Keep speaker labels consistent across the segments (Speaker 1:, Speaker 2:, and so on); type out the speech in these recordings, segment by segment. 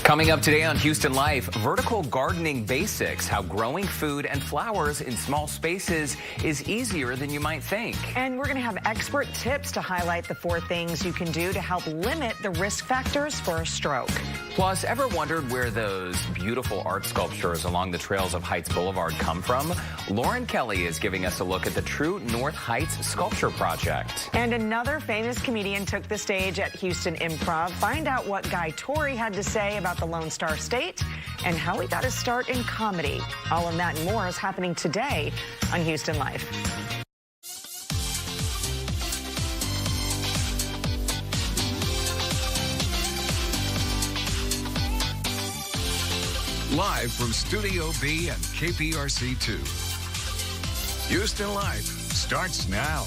Speaker 1: Coming up today on Houston Life, vertical gardening basics, how growing food and flowers in small spaces is easier than you might think.
Speaker 2: And we're going to have expert tips to highlight the 4 things you can do to help limit the risk factors for a stroke.
Speaker 1: Plus, ever wondered where those beautiful art sculptures along the trails of Heights Boulevard come from? Lauren Kelly is giving us a look at the True North Heights Sculpture Project.
Speaker 2: And another famous comedian took the stage at Houston Improv. Find out what Guy Torrey had to say about the Lone Star State and how he got his start in comedy. All of that and more is happening today on Houston Life.
Speaker 3: Live from Studio B and KPRC2. Houston Life starts now.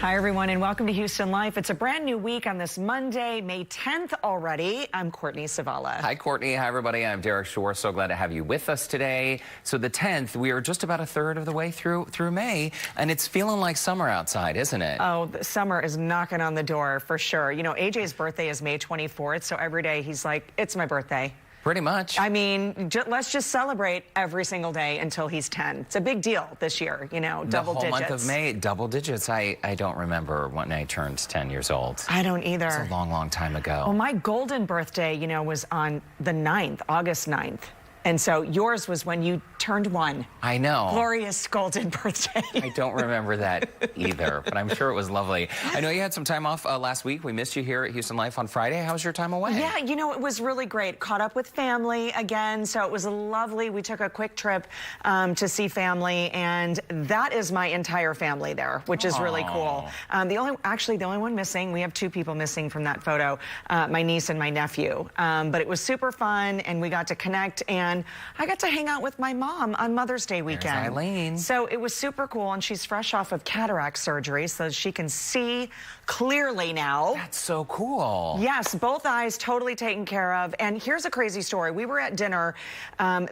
Speaker 2: Hi, everyone, and welcome to Houston Life. It's a brand new week on this Monday, May 10th already. I'm Courtney Savala.
Speaker 1: Hi, Courtney. Hi, everybody. I'm Derek Shore. So glad to have you with us today. So the 10th, we are just about a third of the way through May, and it's feeling like summer outside, isn't it?
Speaker 2: Oh, the summer is knocking on the door for sure. You know, AJ's birthday is May 24th, so every day he's like, it's my birthday.
Speaker 1: Pretty much.
Speaker 2: I mean, let's just celebrate every single day until he's 10. It's a big deal this year, you know, double digits.
Speaker 1: The whole month of May, double digits. I don't remember when I turned 10 years old.
Speaker 2: I don't either.
Speaker 1: It's a long, long time ago.
Speaker 2: Well, my golden birthday, you know, was on the 9th, August 9th. And so yours was when you turned 1.
Speaker 1: I know.
Speaker 2: Glorious golden birthday.
Speaker 1: I don't remember that either, but I'm sure it was lovely. I know you had some time off last week. We missed you here at Houston Life on Friday. How was your time away?
Speaker 2: Yeah, you know, it was really great. Caught up with family again, so it was lovely. We took a quick trip to see family, and that is my entire family there, which is really cool. The only one missing, we have 2 people missing from that photo, my niece and my nephew. But it was super fun, and we got to connect, and I got to hang out with my mom on Mother's Day weekend.
Speaker 1: There's Eileen.
Speaker 2: So it was super cool, and she's fresh off of cataract surgery, so she can see clearly now.
Speaker 1: That's so cool.
Speaker 2: Yes, both eyes totally taken care of. And here's a crazy story. We were at dinner.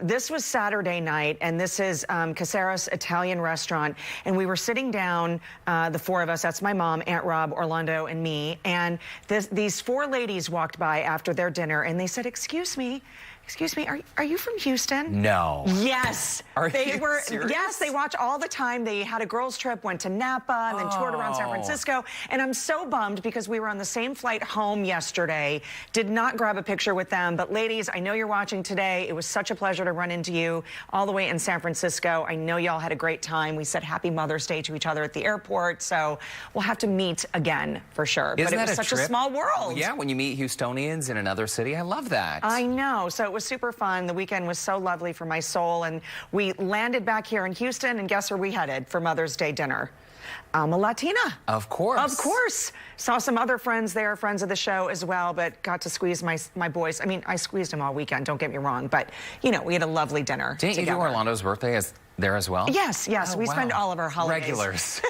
Speaker 2: This was Saturday night, and this is Caceres Italian restaurant. And we were sitting down, the 4 of us. That's my mom, Aunt Rob, Orlando, and me. And these 4 ladies walked by after their dinner, and they said, excuse me, are you from Houston?
Speaker 1: No.
Speaker 2: Yes.
Speaker 1: Are you serious?
Speaker 2: Yes, they watch all the time. They had a girls' trip, went to Napa, and then toured around San Francisco. And I'm so bummed because we were on the same flight home yesterday. Did not grab a picture with them. But ladies, I know you're watching today. It was such a pleasure to run into you all the way in San Francisco. I know y'all had a great time. We said Happy Mother's Day to each other at the airport. So we'll have to meet again for sure.
Speaker 1: Isn't
Speaker 2: but it
Speaker 1: that
Speaker 2: was such
Speaker 1: trip?
Speaker 2: a small world.
Speaker 1: Yeah, when you meet Houstonians in another city. I love that.
Speaker 2: I know. So it was super fun. The weekend was so lovely for my soul. And we landed back here in Houston, and guess where we headed for Mother's Day dinner? A Latina.
Speaker 1: Of course.
Speaker 2: Of course. Saw some other friends there, friends of the show as well, but got to squeeze my boys. I mean, I squeezed them all weekend, don't get me wrong, but, you know, we had a lovely dinner
Speaker 1: Didn't you do Orlando's birthday there as well?
Speaker 2: Yes.
Speaker 1: Oh,
Speaker 2: we
Speaker 1: wow.
Speaker 2: spend all of our holidays.
Speaker 1: Regulars.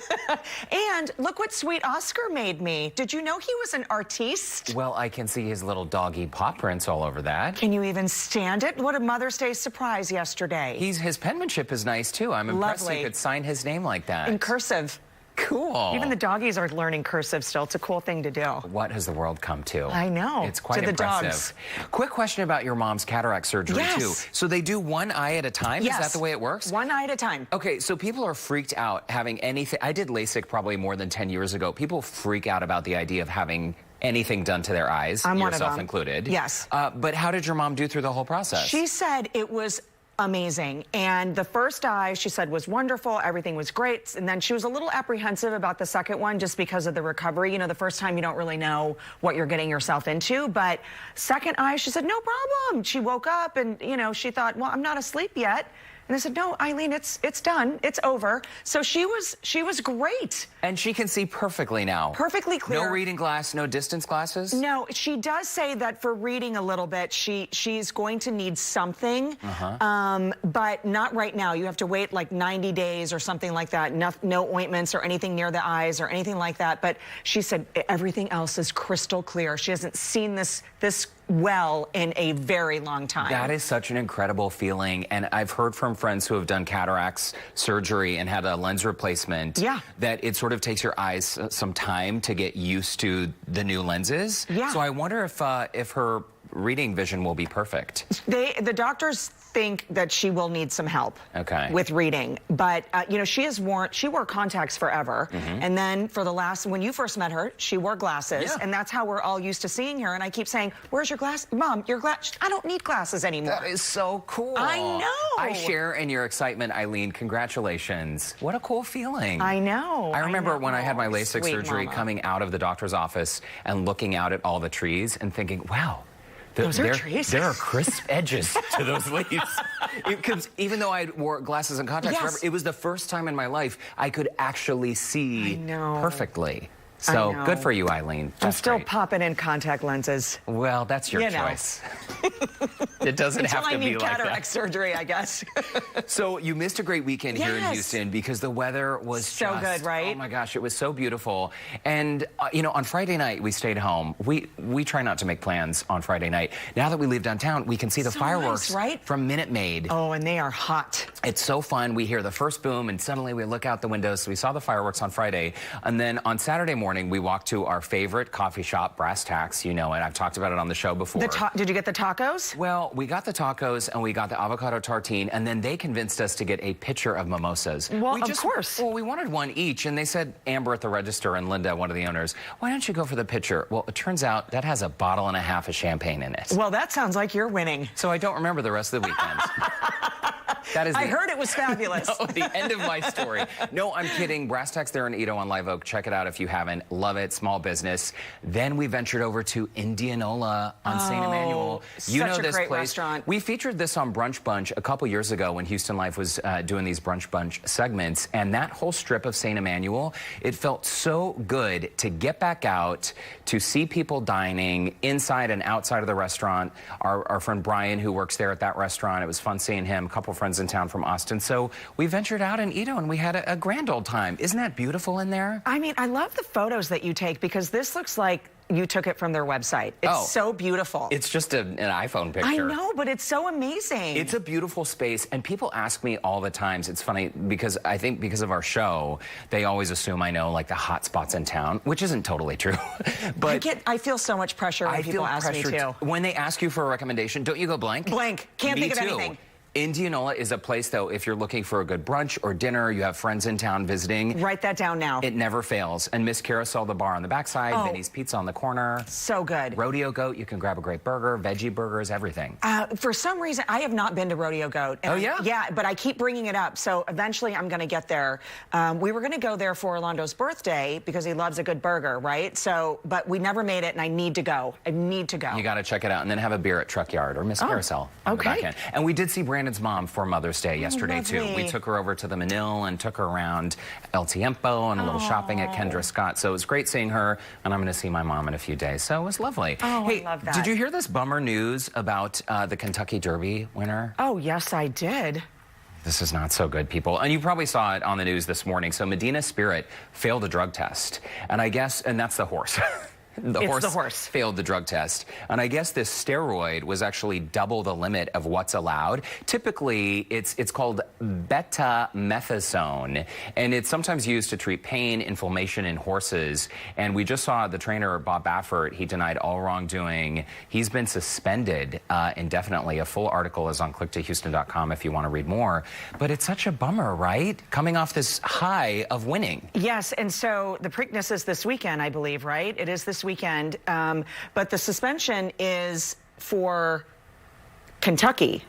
Speaker 2: And look what sweet Oscar made me. Did you know he was an artiste?
Speaker 1: Well, I can see his little doggy paw prints all over that.
Speaker 2: Can you even stand it? What a Mother's Day surprise yesterday.
Speaker 1: His penmanship is nice, too. I'm impressed he could sign his name like that.
Speaker 2: In cursive.
Speaker 1: Cool.
Speaker 2: Even the doggies are learning cursive still. It's a cool thing to do.
Speaker 1: What has the world come to?
Speaker 2: I know.
Speaker 1: It's quite
Speaker 2: to
Speaker 1: impressive.
Speaker 2: The dogs.
Speaker 1: Quick question about your mom's cataract surgery, too. So they do one eye at a time?
Speaker 2: Yes.
Speaker 1: Is that the way it works?
Speaker 2: One eye at a time.
Speaker 1: Okay, so people are freaked out having anything. I did LASIK probably more than 10 years ago. People freak out about the idea of having anything done to their eyes,
Speaker 2: I'm one of
Speaker 1: yourself
Speaker 2: them.
Speaker 1: Included.
Speaker 2: Yes.
Speaker 1: But how did your mom do through the whole process?
Speaker 2: She said it was amazing. And the first eye, she said, was wonderful. Everything was great. And then she was a little apprehensive about the second one just because of the recovery. You know, the first time you don't really know what you're getting yourself into. But second eye, she said, no problem. She woke up and, you know, she thought, well, I'm not asleep yet. And I said, no, Eileen, it's done. It's over. So she was great.
Speaker 1: And she can see perfectly now.
Speaker 2: Perfectly clear.
Speaker 1: No reading glass, no distance glasses?
Speaker 2: No, she does say that for reading a little bit, she's going to need something, but not right now. You have to wait like 90 days or something like that. No ointments or anything near the eyes or anything like that. But she said everything else is crystal clear. She hasn't seen this well in a very long time.
Speaker 1: That is such an incredible feeling. And I've heard from friends who have done cataracts surgery and had a lens replacement that it sort of takes your eyes some time to get used to the new lenses. So I wonder if her
Speaker 2: reading
Speaker 1: vision will be perfect.
Speaker 2: The doctors think that she will need some help with reading, but you know, she wore contacts forever, and then for the last, when you first met her, she wore glasses, and that's how we're all used to seeing her. And I keep saying, "Where's your glass, Mom? Your glass? I don't need glasses anymore."
Speaker 1: That is so cool.
Speaker 2: I know.
Speaker 1: I share in your excitement, Eileen. Congratulations. What a cool feeling.
Speaker 2: I know.
Speaker 1: I remember when I had my LASIK surgery, coming out of the doctor's office and looking out at all the trees and thinking, wow.
Speaker 2: Those are trees.
Speaker 1: There are crisp edges to those leaves. Because even though I wore glasses and contacts forever, it was the first time in my life I could actually see perfectly. So good for you, Eileen.
Speaker 2: I'm still popping in contact lenses.
Speaker 1: Well, that's your choice. It doesn't have to be like that. Until I need
Speaker 2: cataract surgery, I guess.
Speaker 1: So you missed a great weekend here in Houston because the weather was
Speaker 2: so good, right?
Speaker 1: Oh my gosh, it was so beautiful. And you know, on Friday night we stayed home. We try not to make plans on Friday night. Now that we leave downtown, we can see the fireworks from Minute Maid.
Speaker 2: Oh, and they are hot.
Speaker 1: It's so fun. We hear the first boom, and suddenly we look out the window. So we saw the fireworks on Friday, and then on Saturday morning we walked to our favorite coffee shop, Brass Tacks. You know it. I've talked about it on the show before.
Speaker 2: Did you get the tacos?
Speaker 1: Well, we got the tacos and we got the avocado tartine, and then they convinced us to get a pitcher of mimosas.
Speaker 2: Well, of course.
Speaker 1: Well, we wanted one each, and they said, Amber at the register and Linda, one of the owners, why don't you go for the pitcher? Well, it turns out that has a bottle and a half of champagne in it.
Speaker 2: Well, that sounds like you're winning.
Speaker 1: So I don't remember the rest of the weekend.
Speaker 2: I heard it was fabulous.
Speaker 1: No, the end of my story. No, I'm kidding. Brass Tacks there in Edo on Live Oak. Check it out if you haven't. Love it. Small business. Then we ventured over to Indianola on St. Emmanuel. You know this
Speaker 2: great
Speaker 1: place.
Speaker 2: Restaurant.
Speaker 1: We featured this on Brunch Bunch a couple years ago when Houston Life was doing these Brunch Bunch segments. And that whole strip of St. Emmanuel, it felt so good to get back out, to see people dining inside and outside of the restaurant. Our friend Brian, who works there at that restaurant, it was fun seeing him. A couple friends in town from Austin. So we ventured out in Edo and we had a grand old time. Isn't that beautiful in there?
Speaker 2: I mean, I love the photos that you take because this looks like you took it from their website. It's so beautiful.
Speaker 1: It's just an iPhone picture.
Speaker 2: I know, but it's so amazing.
Speaker 1: It's a beautiful space, and people ask me all the times. It's funny because I think because of our show, they always assume I know like the hot spots in town, which isn't totally true. But
Speaker 2: I feel so much pressure when people ask me too.
Speaker 1: When they ask you for a recommendation, don't you go blank?
Speaker 2: Blank. Can't think of anything.
Speaker 1: Indianola is a place, though, if you're looking for a good brunch or dinner, you have friends in town visiting.
Speaker 2: Write that down now.
Speaker 1: It never fails. And Miss Carousel, the bar on the backside, Vinny's Pizza on the corner.
Speaker 2: So good.
Speaker 1: Rodeo Goat, you can grab a great burger, veggie burgers, everything.
Speaker 2: For some reason, I have not been to Rodeo Goat.
Speaker 1: Oh, yeah?
Speaker 2: Yeah, but I keep bringing it up, so eventually I'm going to get there. We were going to go there for Orlando's birthday because he loves a good burger, right? So, but we never made it, and I need to go. I need to go.
Speaker 1: You got to check it out, and then have a beer at Truck Yard or Miss Carousel on the back end. And we did see Brandon's mom for Mother's Day yesterday, too. We took her over to the Manil and took her around El Tiempo and a little shopping at Kendra Scott. So it was great seeing her, and I'm going to see my mom in a few days. So it was lovely.
Speaker 2: Oh,
Speaker 1: hey,
Speaker 2: I love that.
Speaker 1: Did you hear this bummer news about the Kentucky Derby winner?
Speaker 2: Oh, yes, I did.
Speaker 1: This is not so good, people. And you probably saw it on the news this morning. So Medina Spirit failed a drug test. And I guess, and that's the horse. The horse failed the drug test. And I guess this steroid was actually double the limit of what's allowed. Typically, it's called betamethasone, and it's sometimes used to treat pain, inflammation in horses. And we just saw the trainer, Bob Baffert, he denied all wrongdoing. He's been suspended indefinitely. A full article is on clicktohouston.com if you want to read more. But it's such a bummer, right? Coming off this high of winning.
Speaker 2: Yes, and so the Preakness is this weekend, I believe, right? It is this weekend, but the suspension is for Kentucky.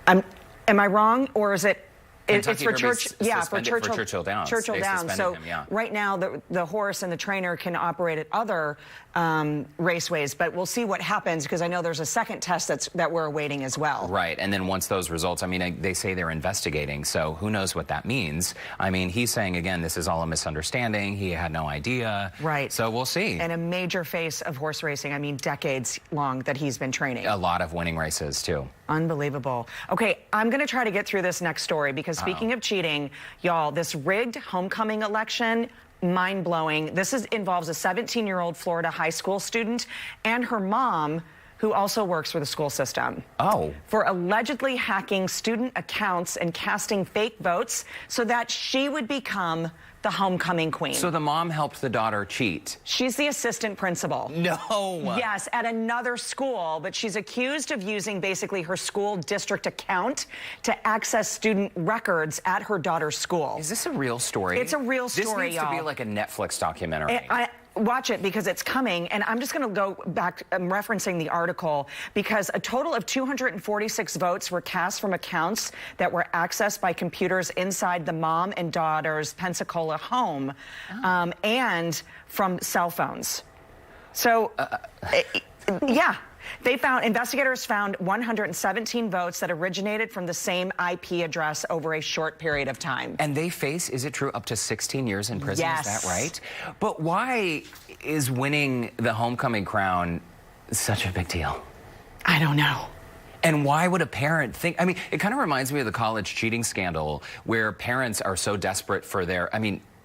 Speaker 2: Am I wrong, or is it? It's for Churchill. Yeah, for
Speaker 1: Churchill Downs.
Speaker 2: Churchill Downs. So right now, the horse and the trainer can operate at other raceways, but we'll see what happens because I know there's a second test that we're awaiting as well.
Speaker 1: Right, and then once those results, I mean, they say they're investigating, so who knows what that means. I mean, he's saying, again, this is all a misunderstanding. He had no idea.
Speaker 2: Right.
Speaker 1: So we'll see.
Speaker 2: And a major face of horse racing, I mean, decades long that he's been training.
Speaker 1: A lot of winning races, too.
Speaker 2: Unbelievable. Okay, I'm going to try to get through this next story because speaking of cheating, y'all, this rigged homecoming election, mind-blowing. This involves a 17-year-old Florida high school student and her mom who also works for the school system.
Speaker 1: Oh.
Speaker 2: For allegedly hacking student accounts and casting fake votes so that she would become the homecoming queen.
Speaker 1: So the mom helped the daughter cheat.
Speaker 2: She's the assistant principal.
Speaker 1: No.
Speaker 2: Yes, at another school, but she's accused of using basically her school district account to access student records at her daughter's school.
Speaker 1: Is this a real story?
Speaker 2: It's a real story,
Speaker 1: This needs to be like a Netflix documentary.
Speaker 2: Watch it because it's coming, and I'm just going to go back. I'm referencing the article because a total of 246 votes were cast from accounts that were accessed by computers inside the mom and daughter's Pensacola home, and from cell phones. So, yeah. Investigators found 117 votes that originated from the same IP address over a short period of time.
Speaker 1: And they face, is it true, up to 16 years in prison?
Speaker 2: Yes.
Speaker 1: Is that right? But why is winning the homecoming crown such a big deal?
Speaker 2: I don't know.
Speaker 1: And why would a parent think, I mean, it kind of reminds me of the college cheating scandal where parents are so desperate for their,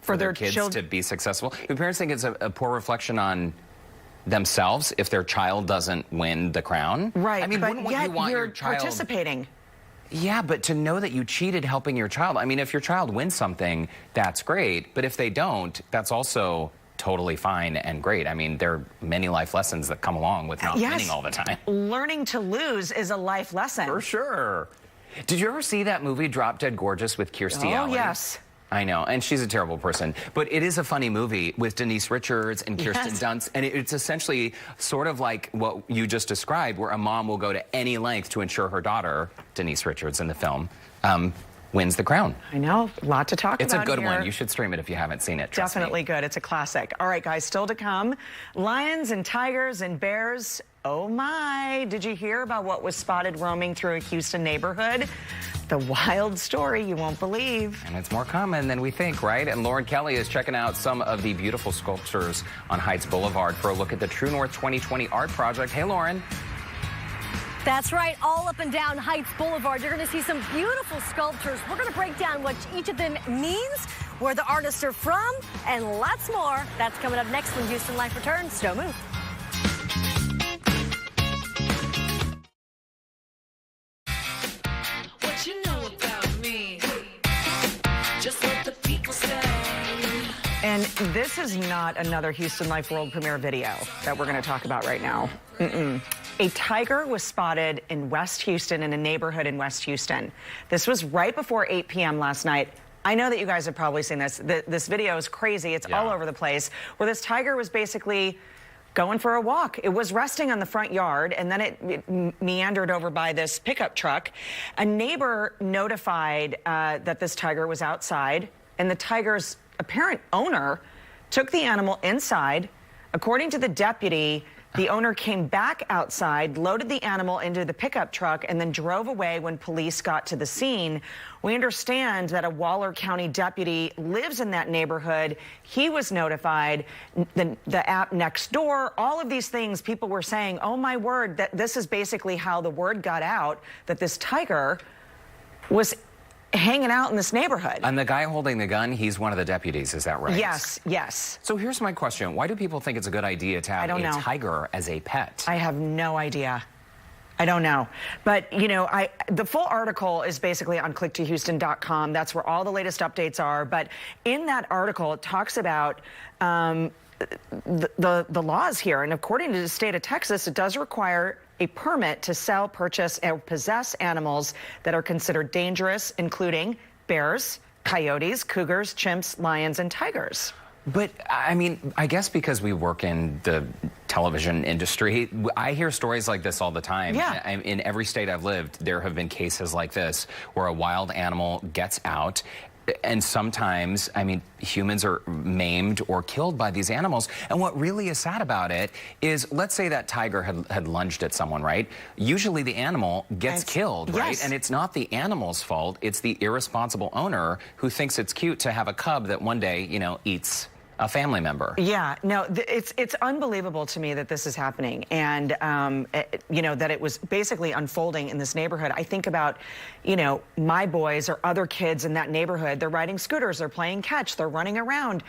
Speaker 1: for their kids to be successful. Do parents think it's a poor reflection on themselves if their child doesn't win the crown?
Speaker 2: Right.
Speaker 1: I mean,
Speaker 2: but
Speaker 1: wouldn't
Speaker 2: yet
Speaker 1: you want
Speaker 2: you're
Speaker 1: your child
Speaker 2: participating?
Speaker 1: Yeah, but to know that you cheated helping your child, I mean, if your child wins something, that's great. But if they don't, that's also totally fine and great. I mean, there are many life lessons that come along with not winning all the time.
Speaker 2: Learning to lose is a life lesson.
Speaker 1: For sure. Did you ever see that movie, Drop Dead Gorgeous, with Kirstie Alley?
Speaker 2: Oh, yes.
Speaker 1: I know, and she's a terrible person. But it is a funny movie with Denise Richards and Kirsten Dunst, and it's essentially sort of like what you just described, where a mom will go to any length to ensure her daughter, Denise Richards in the film, wins the crown.
Speaker 2: I know, a lot to talk about.
Speaker 1: It's a good
Speaker 2: here.
Speaker 1: one. You should stream it if you haven't seen it. Trust
Speaker 2: Definitely
Speaker 1: me.
Speaker 2: good. It's a classic. All right, guys, still to come. Lions and tigers and bears. Oh my, did you hear about what was spotted roaming through a Houston neighborhood? The wild story you won't believe.
Speaker 1: And it's more common than we think, right? And Lauren Kelly is checking out some of the beautiful sculptures on Heights Boulevard for a look at the True North 2020 art project. Hey, Lauren.
Speaker 4: That's right, all up and down Heights Boulevard. You're going to see some beautiful sculptures. We're going to break down what each of them means, where the artists are from, and lots more. That's coming up next when Houston Life returns. Don't move.
Speaker 5: What you know about me? Just what the people say.
Speaker 2: And this is not another Houston Life World Premiere video that we're going to talk about right now. A tiger was spotted in West Houston, in a neighborhood in West Houston. This was right before 8 p.m. last night. I know that you guys have probably seen this. This video is crazy. It's all over the place, where this tiger was basically going for a walk. It was resting on the front yard, and then it meandered over by this pickup truck. A neighbor notified that this tiger was outside, and the tiger's apparent owner took the animal inside. According to the deputy, the owner came back outside, loaded the animal into the pickup truck, and then drove away when police got to the scene. We understand that a Waller County deputy lives in that neighborhood. He was notified. The app next door, all of these things, people were saying, oh my word, that this is basically how the word got out that this tiger was hanging out in this neighborhood.
Speaker 1: And the guy holding the gun, he's one of the deputies, is that right?
Speaker 2: Yes, yes.
Speaker 1: So here's my question. Why do people think it's a good idea to have a tiger as a pet?
Speaker 2: I have no idea. I don't know. But, you know, the full article is basically on clicktohouston.com. That's where all the latest updates are. But in that article, it talks about the laws here. And according to the state of Texas, it does require a permit to sell, purchase, or possess animals that are considered dangerous, including bears, coyotes, cougars, chimps, lions, and tigers.
Speaker 1: But, I mean, I guess because we work in the television industry, I hear stories like this all the time.
Speaker 2: Yeah.
Speaker 1: In every state I've lived, there have been cases like this where a wild animal gets out. And sometimes, I mean, humans are maimed or killed by these animals. And what really is sad about it is, let's say that tiger had lunged at someone, right? Usually the animal gets killed, right?
Speaker 2: Yes.
Speaker 1: And it's not the animal's fault. It's the irresponsible owner who thinks it's cute to have a cub that one day, you know, eats a family member.
Speaker 2: Yeah, no, it's unbelievable to me that this is happening, and you know, that it was basically unfolding in this neighborhood. I think about, you know, my boys or other kids in that neighborhood. They're riding scooters, they're playing catch, they're running around.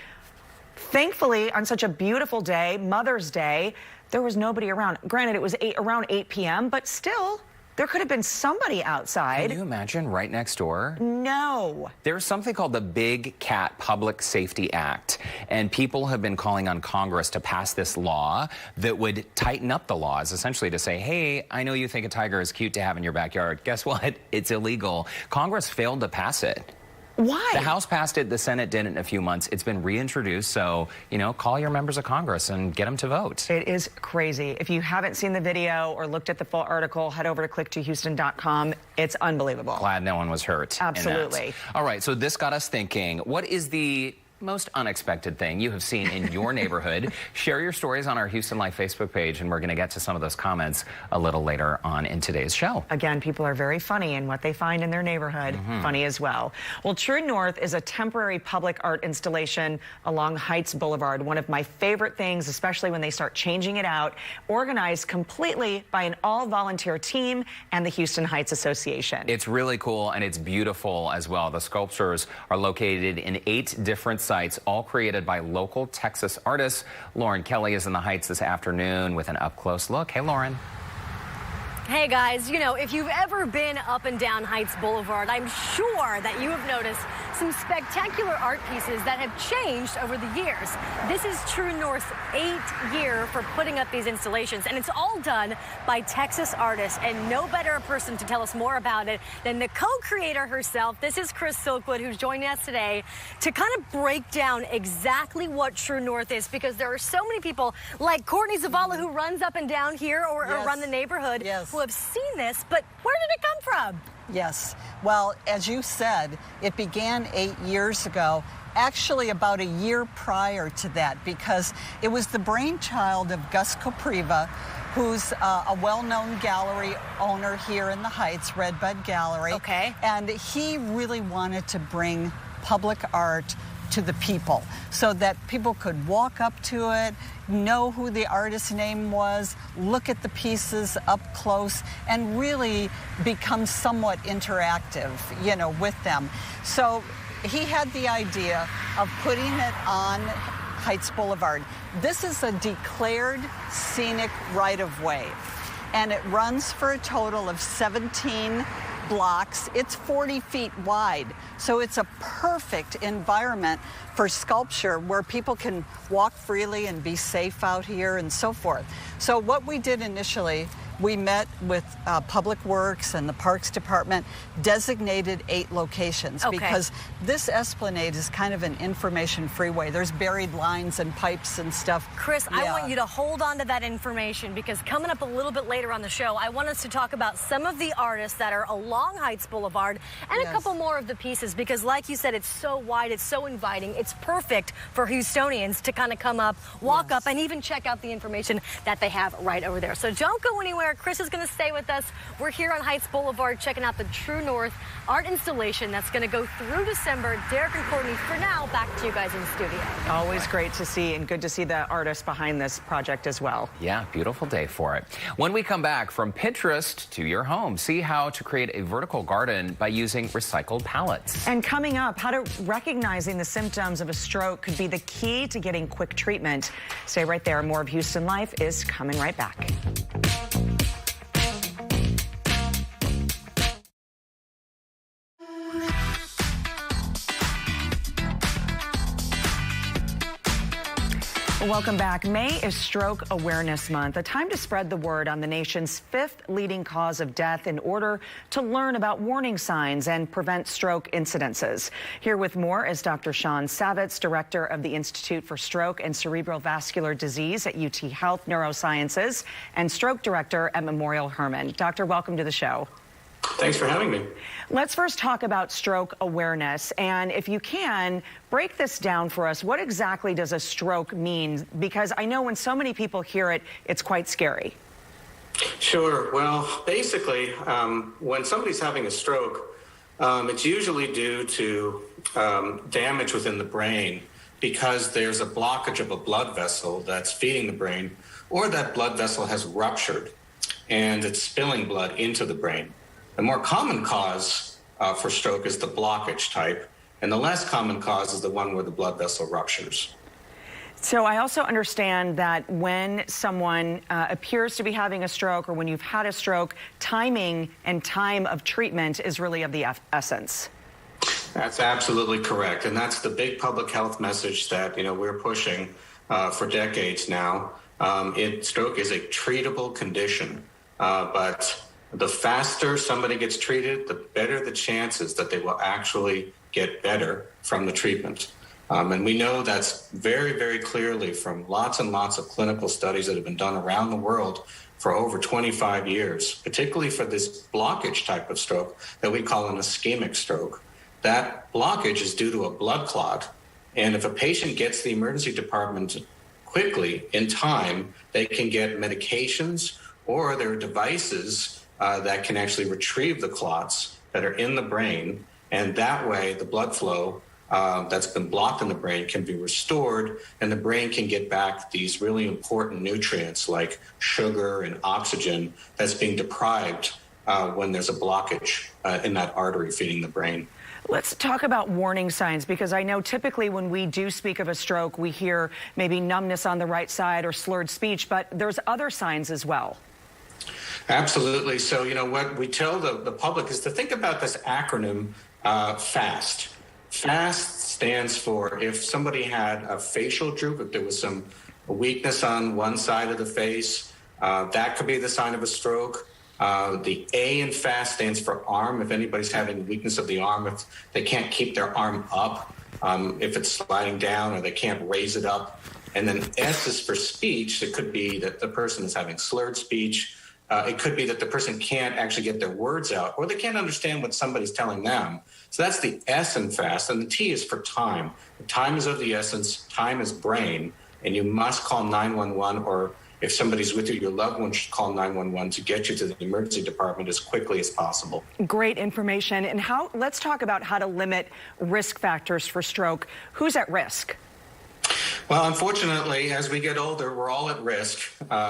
Speaker 2: Thankfully, on such a beautiful day, Mother's Day, There was nobody around. Granted, it was around 8 p.m., but still, there could have been somebody outside.
Speaker 1: Can you imagine right next door?
Speaker 2: No.
Speaker 1: There's something called the Big Cat Public Safety Act, and people have been calling on Congress to pass this law that would tighten up the laws, essentially to say, hey, I know you think a tiger is cute to have in your backyard. Guess what? It's illegal. Congress failed to pass it.
Speaker 2: Why?
Speaker 1: The House passed it, the Senate didn't in a few months. It's been reintroduced, so, you know, call your members of Congress and get them to vote.
Speaker 2: It is crazy. If you haven't seen the video or looked at the full article, head over to click2houston.com. It's unbelievable.
Speaker 1: Glad no one was hurt.
Speaker 2: Absolutely.
Speaker 1: All right, so this got us thinking, what is the most unexpected thing you have seen in your neighborhood? Share your stories on our Houston Life Facebook page, and we're going to get to some of those comments a little later on in today's show.
Speaker 2: Again, people are very funny in what they find in their neighborhood. Funny as well. Well, True North is a temporary public art installation along Heights Boulevard. One of my favorite things, especially when they start changing it out, organized completely by an all-volunteer team and the Houston Heights Association.
Speaker 1: It's really cool, and it's beautiful as well. The sculptures are located in 8 different sites, all created by local Texas artists. Lauren Kelly is in the Heights this afternoon with an up-close look. Hey, Lauren.
Speaker 4: Hey guys, you know, if you've ever been up and down Heights Boulevard, I'm sure that you have noticed some spectacular art pieces that have changed over the years. This is True North's 8th year for putting up these installations, and it's all done by Texas artists, and no better person to tell us more about it than the co-creator herself. This is Chris Silkwood, who's joining us today to kind of break down exactly what True North is, because there are so many people like Courtney Zavala, who runs up and down here or run the neighborhood, who have seen this, but where did it come from?
Speaker 6: Yes. Well, as you said, it began 8 years ago, actually about a year prior to that, because it was the brainchild of Gus Kopriva, who's a well-known gallery owner here in the Heights, Redbud Gallery.
Speaker 4: Okay.
Speaker 6: And he really wanted to bring public art to the people so that people could walk up to it, know who the artist's name was, look at the pieces up close, and really become somewhat interactive, you know, with them. So he had the idea of putting it on Heights Boulevard. This is a declared scenic right-of-way, and it runs for a total of 17 blocks. It's 40 feet wide, so it's a perfect environment for sculpture where people can walk freely and be safe out here and so forth. So what we did initially, we met with Public Works and the Parks Department, designated 8 locations, because this esplanade is kind of an information freeway. There's buried lines and pipes and stuff.
Speaker 4: Chris, I want you to hold on to that information, because coming up a little bit later on the show, I want us to talk about some of the artists that are along Heights Boulevard and a couple more of the pieces, because like you said, it's so wide, it's so inviting, it's perfect for Houstonians to kind of come up, walk up, and even check out the information that they have right over there. So don't go anywhere. Chris is going to stay with us. We're here on Heights Boulevard checking out the True North art installation that's going to go through December. Derek and Courtney, for now, back to you guys in the studio.
Speaker 2: Always great to see, and good to see the artists behind this project as well.
Speaker 1: Yeah, beautiful day for it. When we come back, from Pinterest to your home, see how to create a vertical garden by using recycled pallets.
Speaker 2: And coming up, how to recognizing the symptoms of a stroke could be the key to getting quick treatment. Stay right there. More of Houston Life is coming right back. Welcome back. May is Stroke Awareness Month, a time to spread the word on the nation's 5th leading cause of death in order to learn about warning signs and prevent stroke incidences. Here with more is Dr. Sean Savitz, director of the Institute for Stroke and Cerebral Vascular Disease at UT Health Neurosciences and stroke director at Memorial Hermann. Doctor, welcome to the show.
Speaker 7: Thanks for having me.
Speaker 2: Let's first talk about stroke awareness. And if you can, break this down for us. What exactly does a stroke mean? Because I know when so many people hear it, it's quite scary.
Speaker 7: Sure. Well, basically, when somebody's having a stroke, it's usually due to damage within the brain because there's a blockage of a blood vessel that's feeding the brain, or that blood vessel has ruptured and it's spilling blood into the brain. The more common cause for stroke is the blockage type, and the less common cause is the one where the blood vessel ruptures.
Speaker 2: So I also understand that when someone appears to be having a stroke or when you've had a stroke, timing and time of treatment is really of the essence.
Speaker 7: That's absolutely correct. And that's the big public health message that, we're pushing for decades now. Stroke is a treatable condition, but the faster somebody gets treated, the better the chances that they will actually get better from the treatment. And we know that's very, very clearly from lots and lots of clinical studies that have been done around the world for over 25 years, particularly for this blockage type of stroke that we call an ischemic stroke. That blockage is due to a blood clot. And if a patient gets to the emergency department quickly, in time, they can get medications or there are devices that can actually retrieve the clots that are in the brain. And that way, the blood flow that's been blocked in the brain can be restored, and the brain can get back these really important nutrients like sugar and oxygen that's being deprived when there's a blockage in that artery feeding the brain.
Speaker 2: Let's talk about warning signs, because I know typically when we do speak of a stroke, we hear maybe numbness on the right side or slurred speech, but there's other signs as well.
Speaker 7: Absolutely. So, what we tell the public is to think about this acronym, FAST. FAST stands for if somebody had a facial droop, if there was some weakness on one side of the face, that could be the sign of a stroke. The A in FAST stands for arm. If anybody's having weakness of the arm, if they can't keep their arm up, if it's sliding down or they can't raise it up. And then S is for speech. It could be that the person is having slurred speech. It could be that the person can't actually get their words out, or they can't understand what somebody's telling them. So that's the S in FAST, and the T is for time. Time is of the essence, time is brain, and you must call 911, or if somebody's with you, your loved one should call 911 to get you to the emergency department as quickly as possible.
Speaker 2: Great information. And let's talk about how to limit risk factors for stroke. Who's at risk?
Speaker 7: Well, unfortunately, as we get older, we're all at risk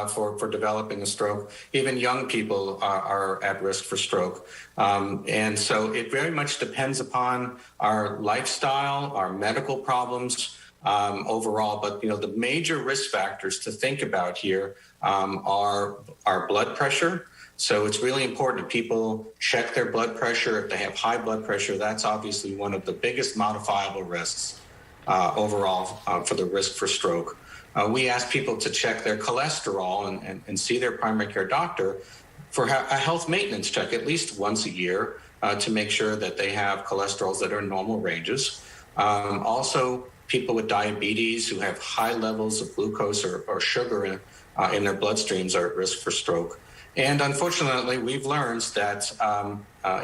Speaker 7: for developing a stroke. Even young people are at risk for stroke. And so it very much depends upon our lifestyle, our medical problems overall. But, the major risk factors to think about here are our blood pressure. So it's really important that people check their blood pressure. If they have high blood pressure, that's obviously one of the biggest modifiable risks overall for the risk for stroke. We ask people to check their cholesterol and see their primary care doctor for a health maintenance check at least once a year to make sure that they have cholesterols that are in normal ranges. Also, people with diabetes who have high levels of glucose or sugar in their bloodstreams are at risk for stroke. And unfortunately, we've learned that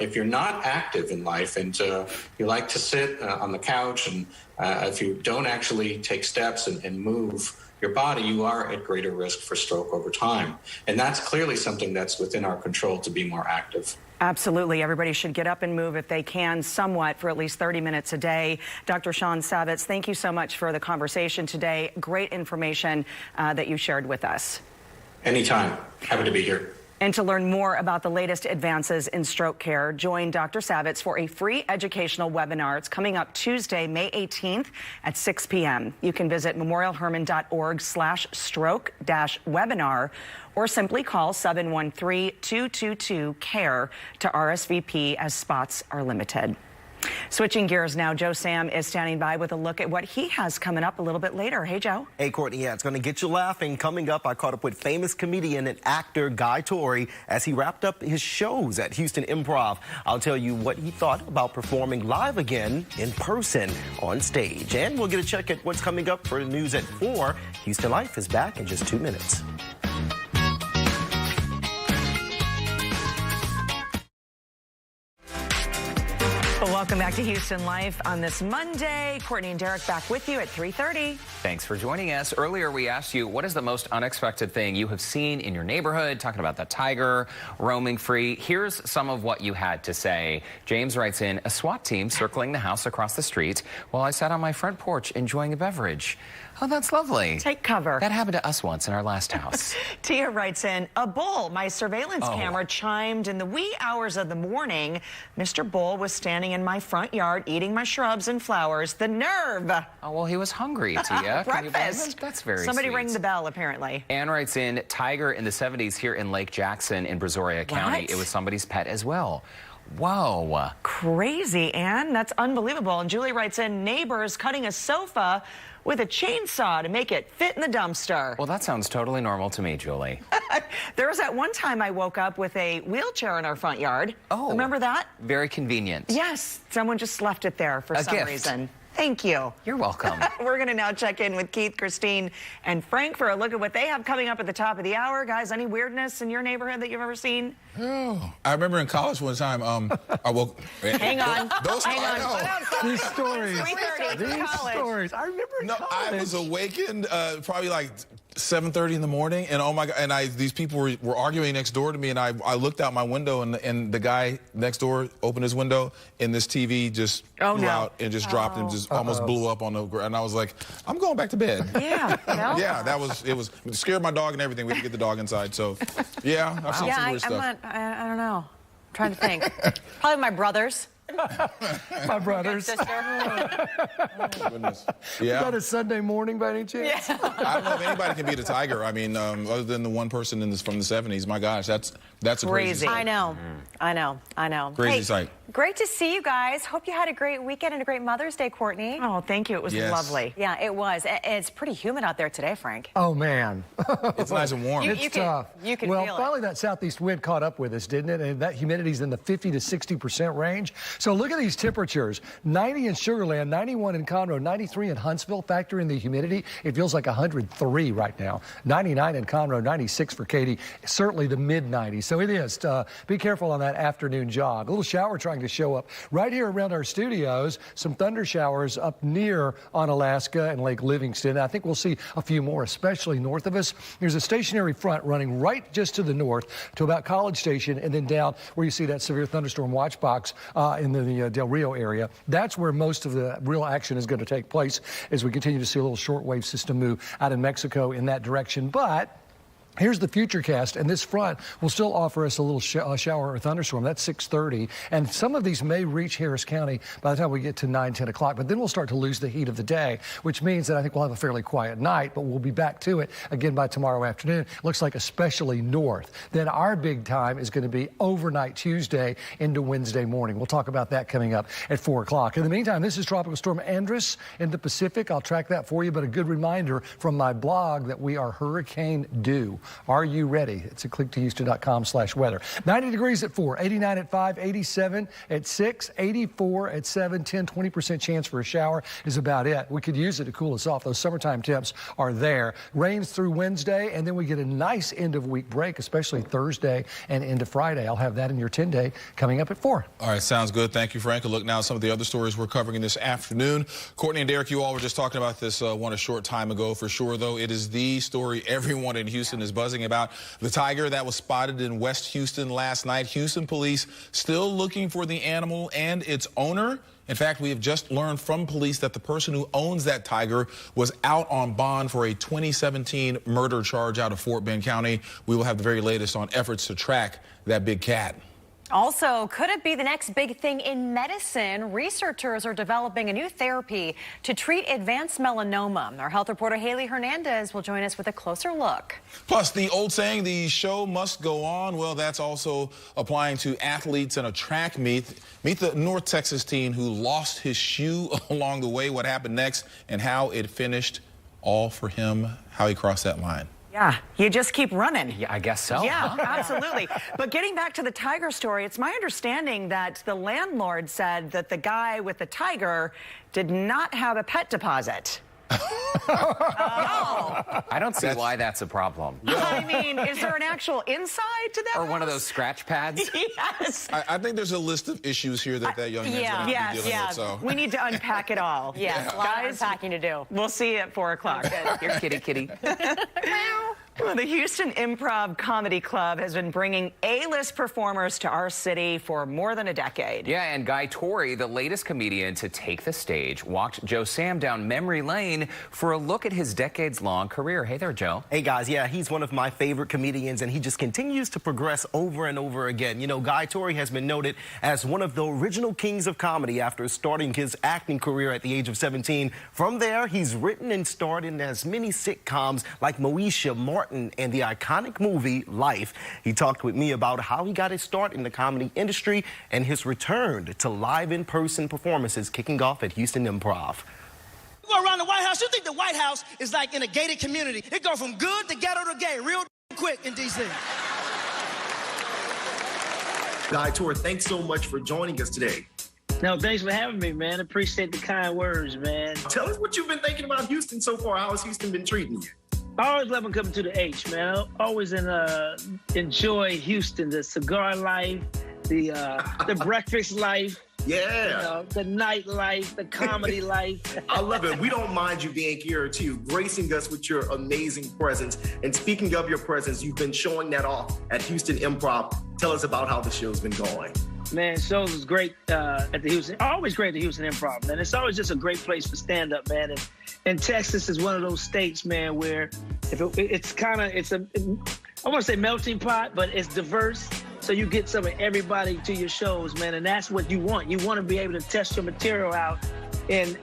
Speaker 7: if you're not active in life and you like to sit on the couch and if you don't actually take steps and move your body, you are at greater risk for stroke over time. And that's clearly something that's within our control to be more active.
Speaker 2: Absolutely. Everybody should get up and move if they can somewhat for at least 30 minutes a day. Dr. Sean Savitz, thank you so much for the conversation today. Great information that you shared with us.
Speaker 7: Anytime. Happy to be here.
Speaker 2: And to learn more about the latest advances in stroke care, join Dr. Savitz for a free educational webinar. It's coming up Tuesday, May 18th at 6 p.m. You can visit memorialhermann.org/stroke-webinar or simply call 713-222-CARE to RSVP as spots are limited. Switching gears now, Joe Sam is standing by with a look at what he has coming up a little bit later. Hey, Joe.
Speaker 8: Hey, Courtney. Yeah, it's going to get you laughing. Coming up, I caught up with famous comedian and actor Guy Torry as he wrapped up his shows at Houston Improv. I'll tell you what he thought about performing live again in person on stage. And we'll get a check at what's coming up for the news at 4. Houston Life is back in just 2 minutes.
Speaker 2: Welcome back to Houston Life on this Monday. Courtney and Derek back with you at 3:30.
Speaker 1: Thanks for joining us. Earlier, we asked you, what is the most unexpected thing you have seen in your neighborhood? Talking about the tiger roaming free. Here's some of what you had to say. James writes in, a SWAT team circling the house across the street while I sat on my front porch enjoying a beverage. Oh, that's lovely.
Speaker 2: Take cover.
Speaker 1: That happened to us once in our last house.
Speaker 2: Tia writes in, a bull. My surveillance camera chimed in the wee hours of the morning. Mr. Bull was standing standing in my front yard eating my shrubs and flowers. The nerve.
Speaker 1: Oh, well, he was hungry, Tia. Can you blame him?
Speaker 2: Breakfast.
Speaker 1: That's very
Speaker 2: Somebody
Speaker 1: sweet.
Speaker 2: rang the bell, apparently.
Speaker 1: Anne writes in, tiger in the 70s here in Lake Jackson in Brazoria County.
Speaker 2: What?
Speaker 1: It was somebody's pet as well. Whoa.
Speaker 2: Crazy, Anne. That's unbelievable. And Julie writes in, neighbors cutting a sofa with a chainsaw to make it fit in the dumpster.
Speaker 1: Well, that sounds totally normal to me, Julie.
Speaker 2: There was that one time I woke up with a wheelchair in our front yard.
Speaker 1: Oh.
Speaker 2: Remember that?
Speaker 1: Very convenient.
Speaker 2: Yes. Someone just left it there for some
Speaker 1: gift.
Speaker 2: reason. Thank you.
Speaker 1: You're welcome.
Speaker 2: We're going to now check in with Keith, Christine, and Frank for a look at what they have coming up at the top of the hour. Guys, any weirdness in your neighborhood that you've ever seen?
Speaker 9: Oh, I remember in college one time, I woke.
Speaker 2: Hang on.
Speaker 9: Those
Speaker 2: Hang on.
Speaker 10: These stories.
Speaker 2: 3:30.
Speaker 10: These
Speaker 2: College.
Speaker 10: stories. I remember in
Speaker 9: No,
Speaker 10: college.
Speaker 9: I was awakened probably like 7:30 in the morning, and oh my God, and these people were arguing next door to me, and I looked out my window, and the guy next door opened his window, and this TV just flew out and just dropped and just almost blew up on the ground. And I was like, I'm going back to bed.
Speaker 2: Yeah. Well,
Speaker 9: Yeah, it scared my dog and everything. We had to get the dog inside. So, yeah, I've seen some weird stuff.
Speaker 4: I don't know. I'm trying to think. Probably my brothers.
Speaker 10: My brothers.
Speaker 4: Sister.
Speaker 9: Oh, goodness.
Speaker 10: Is
Speaker 9: Yeah.
Speaker 10: that a Sunday morning by any chance?
Speaker 9: I don't know if anybody can beat a tiger. I mean, other than the one person from the 70s. My gosh, that's a crazy sight.
Speaker 4: I know.
Speaker 9: Crazy sight.
Speaker 4: Great to see you guys. Hope you had a great weekend and a great Mother's Day, Courtney.
Speaker 2: Oh, thank you. It was
Speaker 9: Yes.
Speaker 2: lovely.
Speaker 4: Yeah, it was. It's pretty humid out there today, Frank.
Speaker 10: Oh, man.
Speaker 9: It's nice and warm.
Speaker 10: It's tough.
Speaker 4: You can
Speaker 10: well,
Speaker 4: feel it.
Speaker 10: finally that southeast wind caught up with us, didn't it? And that humidity's in the 50 to 60% range. So look at these temperatures. 90 in Sugar Land, 91 in Conroe, 93 in Huntsville. Factor in the humidity. It feels like 103 right now. 99 in Conroe, 96 for Katy. Certainly the mid-90s. So it is. Be careful on that afternoon jog. A little shower trying to show up right here around our studios. Some thunder showers up near on Alaska and Lake Livingston. I think we'll see a few more, especially north of us. There's a stationary front running right just to the north to about College Station, and then down where you see that severe thunderstorm watch box in the Del Rio area. That's where most of the real action is going to take place as we continue to see a little shortwave system move out in Mexico in that direction. But here's the FUTURECAST, and this front will still offer us a little shower or thunderstorm. That's 6:30, and some of these may reach Harris County by the time we get to 9, 10 o'clock, but then we'll start to lose the heat of the day, which means that I think we'll have a fairly quiet night, but we'll be back to it again by tomorrow afternoon. Looks like especially north. Then our big time is going to be overnight Tuesday into Wednesday morning. We'll talk about that coming up at 4 o'clock. In the meantime, this is Tropical Storm Andress in the Pacific. I'll track that for you, but a good reminder from my blog that we are hurricane due. Are you ready? It's at clicktohouston.com/weather. 90 degrees at 4, 89 at 5, 87 at 6, 84 at 7, 10, 20% chance for a shower is about it. We could use it to cool us off. Those summertime temps are there. Rains through Wednesday, and then we get a nice end of week break, especially Thursday and into Friday. I'll have that in your 10-day coming up at 4.
Speaker 9: All right, sounds good. Thank you, Frank. A look now at some of the other stories we're covering this afternoon. Courtney and Derek, you all were just talking about this one a short time ago. For sure, though, it is the story everyone in Houston is buzzing about. The tiger that was spotted in West Houston last night. Houston police still looking for the animal and its owner. In fact, we have just learned from police that the person who owns that tiger was out on bond for a 2017 murder charge out of Fort Bend County. We will have the very latest on efforts to track that big cat.
Speaker 4: Also, could it be the next big thing in medicine? Researchers are developing a new therapy to treat advanced melanoma. Our health reporter Haley Hernandez will join us with a closer look.
Speaker 9: Plus, the old saying, the show must go on, well, that's also applying to athletes in a track meet. Meet the North Texas teen who lost his shoe along the way, what happened next, and how it finished all for him, how he crossed that line.
Speaker 2: Yeah, you just keep running.
Speaker 1: Yeah, I guess so.
Speaker 2: Yeah,
Speaker 1: huh?
Speaker 2: absolutely. But getting back to the tiger story, it's my understanding that the landlord said that the guy with the tiger did not have a pet deposit.
Speaker 1: I don't see why that's a problem.
Speaker 2: I mean, is there an actual inside to that
Speaker 1: Or one of
Speaker 2: house?
Speaker 1: those scratch pads.
Speaker 2: Yes.
Speaker 9: I think there's a list of issues here that young man's going to be dealing with. So.
Speaker 2: We need to unpack it all.
Speaker 4: Yes, a lot of unpacking to do.
Speaker 2: We'll see you at 4 o'clock.
Speaker 1: Your kitty.
Speaker 2: Well, the Houston Improv Comedy Club has been bringing A-list performers to our city for more than a decade.
Speaker 1: Yeah, and Guy Torrey, the latest comedian to take the stage, walked Joe Sam down memory lane for a look at his decades-long career. Hey there, Joe.
Speaker 8: Hey, guys. Yeah, he's one of my favorite comedians, and he just continues to progress over and over again. You know, Guy Torrey has been noted as one of the original kings of comedy after starting his acting career at the age of 17. From there, he's written and starred in as many sitcoms like Moesha, Martin, and the iconic movie Life. He talked with me about how he got his start in the comedy industry and his return to live in-person performances kicking off at Houston Improv.
Speaker 11: You go around the White House, you think the White House is like in a gated community. It goes from good to ghetto to gay real quick in D.C.
Speaker 8: Guy Torrey, thanks so much for joining us today.
Speaker 12: No, thanks for having me, man. Appreciate the kind words, man.
Speaker 8: Tell us what you've been thinking about Houston so far. How has Houston been treating you?
Speaker 12: I always love coming to the H, man. I always enjoy Houston, the cigar life, the breakfast life.
Speaker 8: Yeah.
Speaker 12: You know, the nightlife, the comedy life.
Speaker 8: I love it. We don't mind you being here, too, gracing us with your amazing presence. And speaking of your presence, you've been showing that off at Houston Improv. Tell us about how the show's been going.
Speaker 12: Man, shows was great at the Houston. Always great at the Houston Improv, man. It's always just a great place for stand-up, man. And Texas is one of those states, man, where I want to say melting pot, but it's diverse. So you get some of everybody to your shows, man, and that's what you want. You want to be able to test your material out in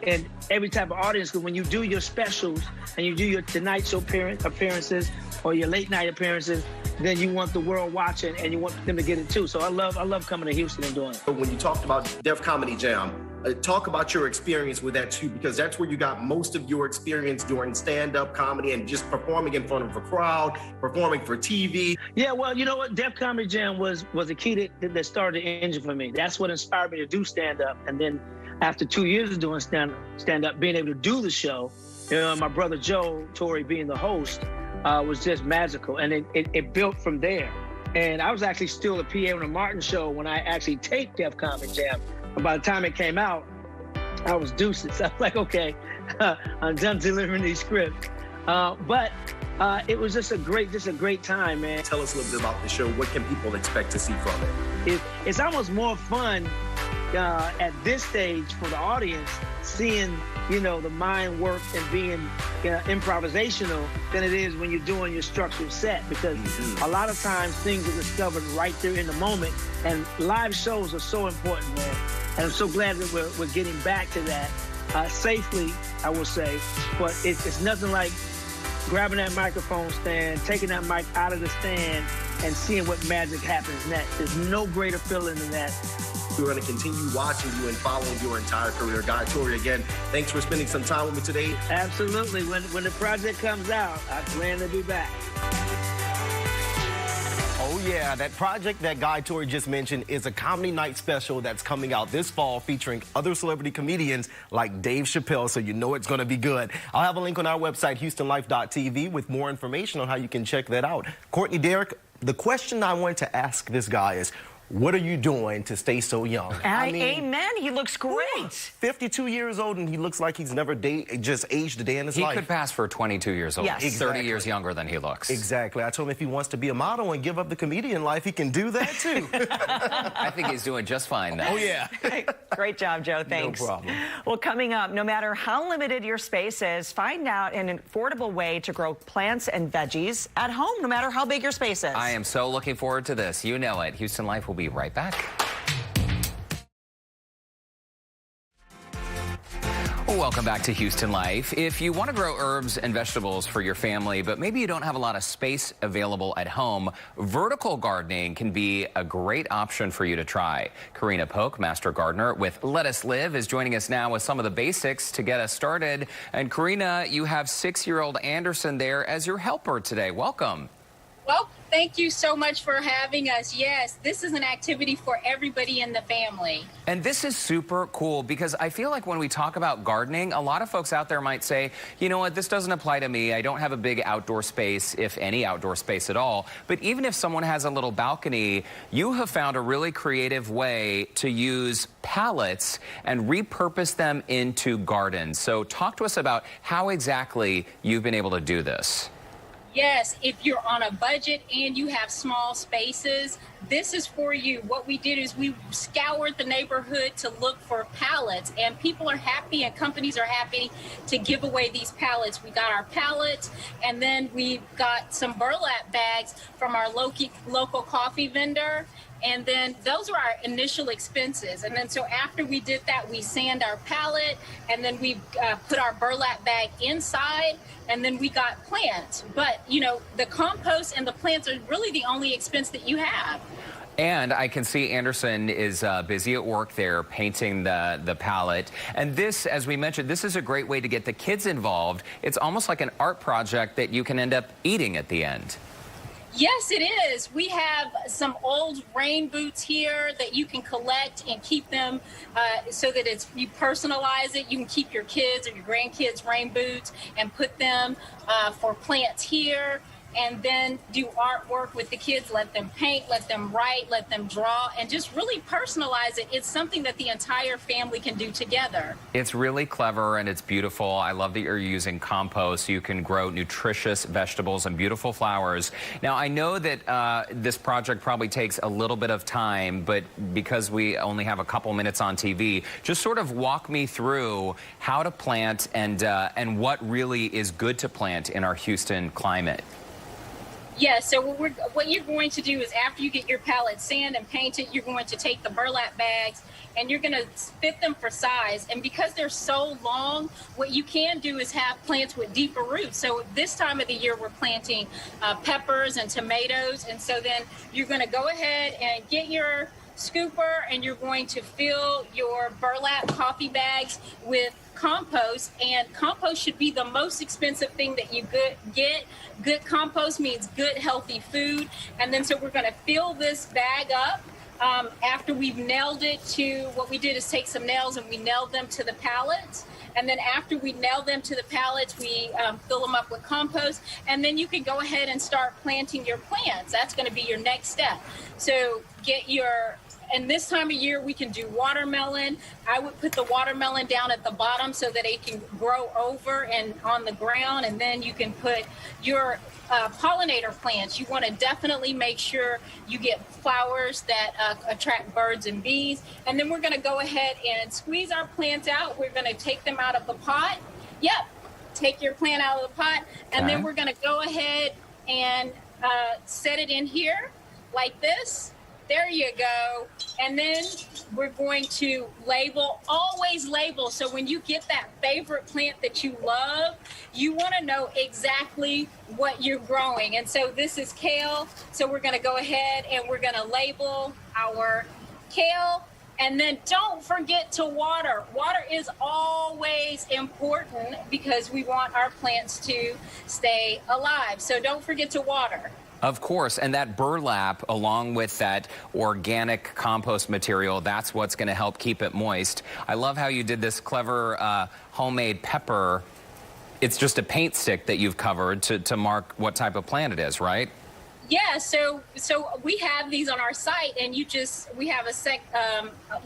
Speaker 12: every type of audience. Because when you do your specials and you do your Tonight Show appearances or your late night appearances, then you want the world watching and you want them to get it too. So I love coming to Houston and doing it.
Speaker 8: When you talked about Def Comedy Jam, talk about your experience with that too, because that's where you got most of your experience doing stand-up comedy and just performing in front of a crowd, performing for TV.
Speaker 12: Yeah, well, you know what? Def Comedy Jam was a key that started the engine for me. That's what inspired me to do stand-up. And then after 2 years of doing stand-up, being able to do the show, you know, my brother Joe Torrey being the host, was just magical, and it built from there. And I was actually still a PA on the Martin show when I actually taped Def Comedy Jam. And by the time it came out, I was deuces. I was like, okay, I'm done delivering these scripts. But it was just a great time, man.
Speaker 8: Tell us a little bit about the show. What can people expect to see from it?
Speaker 12: It's almost more fun at this stage for the audience, seeing, you know, the mind work and being improvisational than it is when you're doing your structured set, because a lot of times things are discovered right there in the moment, and live shows are so important, man. And I'm so glad that we're getting back to that safely, I will say. But it's nothing like grabbing that microphone stand, taking that mic out of the stand, and seeing what magic happens next. There's no greater feeling than that.
Speaker 8: We're going to continue watching you and following your entire career. Guy Torrey, again, thanks for spending some time with me today.
Speaker 12: Absolutely. When the project comes out, I plan to be back.
Speaker 8: Oh, yeah. That project that Guy Torrey just mentioned is a comedy night special that's coming out this fall featuring other celebrity comedians like Dave Chappelle, so you know it's going to be good. I'll have a link on our website, HoustonLife.tv, with more information on how you can check that out. Courtney, Derek, the question I wanted to ask this guy is, what are you doing to stay so young?
Speaker 2: Amen. He looks great.
Speaker 8: 52 years old, and he looks like he's never just aged a day in his life.
Speaker 1: He could pass for 22 years old.
Speaker 2: Yes.
Speaker 1: He's 30 years younger than he looks.
Speaker 8: Exactly. I told him if he wants to be a model and give up the comedian life, he can do that, too.
Speaker 1: I think he's doing just fine now.
Speaker 8: Oh, yeah.
Speaker 2: Great job, Joe. Thanks.
Speaker 8: No problem.
Speaker 2: Well, coming up, no matter how limited your space is, find out an affordable way to grow plants and veggies at home, no matter how big your space is.
Speaker 1: I am so looking forward to this. You know it. Houston Life will be right back. Welcome back to Houston Life. If you want to grow herbs and vegetables for your family, but maybe you don't have a lot of space available at home, vertical gardening can be a great option for you to try. Karina Polk, Master Gardener with Let Us Live, is joining us now with some of the basics to get us started. And Karina, you have 6-year-old Anderson there as your helper today. Welcome.
Speaker 13: Well, thank you so much for having us. Yes, this is an activity for everybody in the family.
Speaker 1: And this is super cool because I feel like when we talk about gardening, a lot of folks out there might say, you know what, this doesn't apply to me. I don't have a big outdoor space, if any outdoor space at all. But even if someone has a little balcony, you have found a really creative way to use pallets and repurpose them into gardens. So talk to us about how exactly you've been able to do this.
Speaker 13: Yes, if you're on a budget and you have small spaces, this is for you. What we did is we scoured the neighborhood to look for pallets, and people are happy and companies are happy to give away these pallets. We got our pallets, and then we got some burlap bags from our local coffee vendor. And then those were our initial expenses. And then so after we did that, we sand our pallet, and then we put our burlap bag inside, and then we got plants. But, you know, the compost and the plants are really the only expense that you have.
Speaker 1: And I can see Anderson is busy at work there painting the palette. And this, as we mentioned, this is a great way to get the kids involved. It's almost like an art project that you can end up eating at the end.
Speaker 13: Yes, it is. We have some old rain boots here that you can collect and keep them so that you personalize it. You can keep your kids or your grandkids' rain boots and put them for plants here. And then do artwork with the kids, let them paint, let them write, let them draw, and just really personalize it. It's something that the entire family can do together.
Speaker 1: It's really clever and it's beautiful. I love that you're using compost. You can grow nutritious vegetables and beautiful flowers. Now, I know that this project probably takes a little bit of time, but because we only have a couple minutes on TV, just sort of walk me through how to plant and what really is good to plant in our Houston climate.
Speaker 13: Yeah, so what you're going to do is after you get your palette sand and painted, you're going to take the burlap bags and you're going to fit them for size. And because they're so long, what you can do is have plants with deeper roots. So this time of the year, we're planting peppers and tomatoes. And so then you're going to go ahead and get your scooper and you're going to fill your burlap coffee bags with compost, and compost should be the most expensive thing that you get. Good compost means good healthy food. And then so we're going to fill this bag up after we've nailed it to, what we did is take some nails and we nailed them to the pallets. And then after we nail them to the pallets, we fill them up with compost. And then you can go ahead and start planting your plants. That's going to be your next step. So and this time of year, we can do watermelon. I would put the watermelon down at the bottom so that it can grow over and on the ground. And then you can put your pollinator plants. You want to definitely make sure you get flowers that attract birds and bees. And then we're going to go ahead and squeeze our plants out. We're going to take them out of the pot. Yep. Take your plant out of the pot. And then we're going to go ahead and set it in here like this. There you go. And then we're going to label, always label. So when you get that favorite plant that you love, you want to know exactly what you're growing. And so this is kale. So we're going to go ahead and we're going to label our kale. And then don't forget to water. Water is always important because we want our plants to stay alive. So don't forget to water.
Speaker 1: Of course, and that burlap, along with that organic compost material, that's what's going to help keep it moist. I love how you did this clever homemade pepper. It's just a paint stick that you've covered to mark what type of plant it is, right?
Speaker 13: Yeah, so we have these on our site, and we have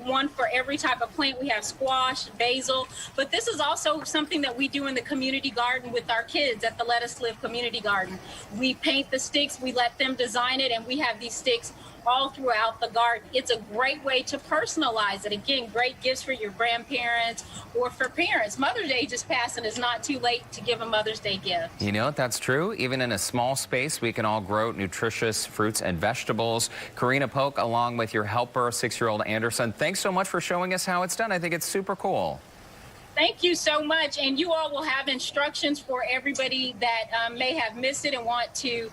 Speaker 13: one for every type of plant. We have squash, basil, but this is also something that we do in the community garden with our kids at the Let Us Live Community Garden. We paint the sticks, we let them design it, and we have these sticks all throughout the garden. It's a great way to personalize it. Again, great gifts for your grandparents or for parents. Mother's Day just passed, and it's not too late to give a Mother's Day gift.
Speaker 1: You know, that's true. Even in a small space, we can all grow nutritious fruits and vegetables. Karina Polk, along with your helper, 6-year-old Anderson, thanks so much for showing us how it's done. I think it's super cool.
Speaker 13: Thank you so much. And you all will have instructions for everybody that may have missed it and want to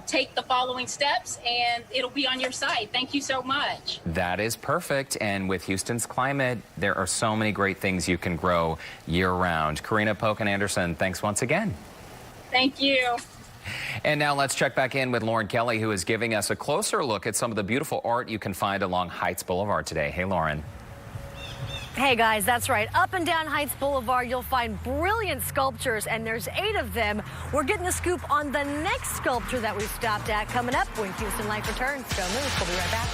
Speaker 13: take the following steps, and it'll be on your site. Thank you so much.
Speaker 1: That is perfect. And with Houston's climate, there are so many great things you can grow year-round. Karina Polk and Anderson, thanks once again.
Speaker 13: Thank you.
Speaker 1: And now let's check back in with Lauren Kelly, who is giving us a closer look at some of the beautiful art you can find along Heights Boulevard today. Hey, Lauren.
Speaker 4: Hey guys, that's right. Up and down Heights Boulevard, you'll find brilliant sculptures, and there's 8 of them. We're getting the scoop on the next sculpture that we've stopped at coming up when Houston Life returns. Don't move. We'll be right back.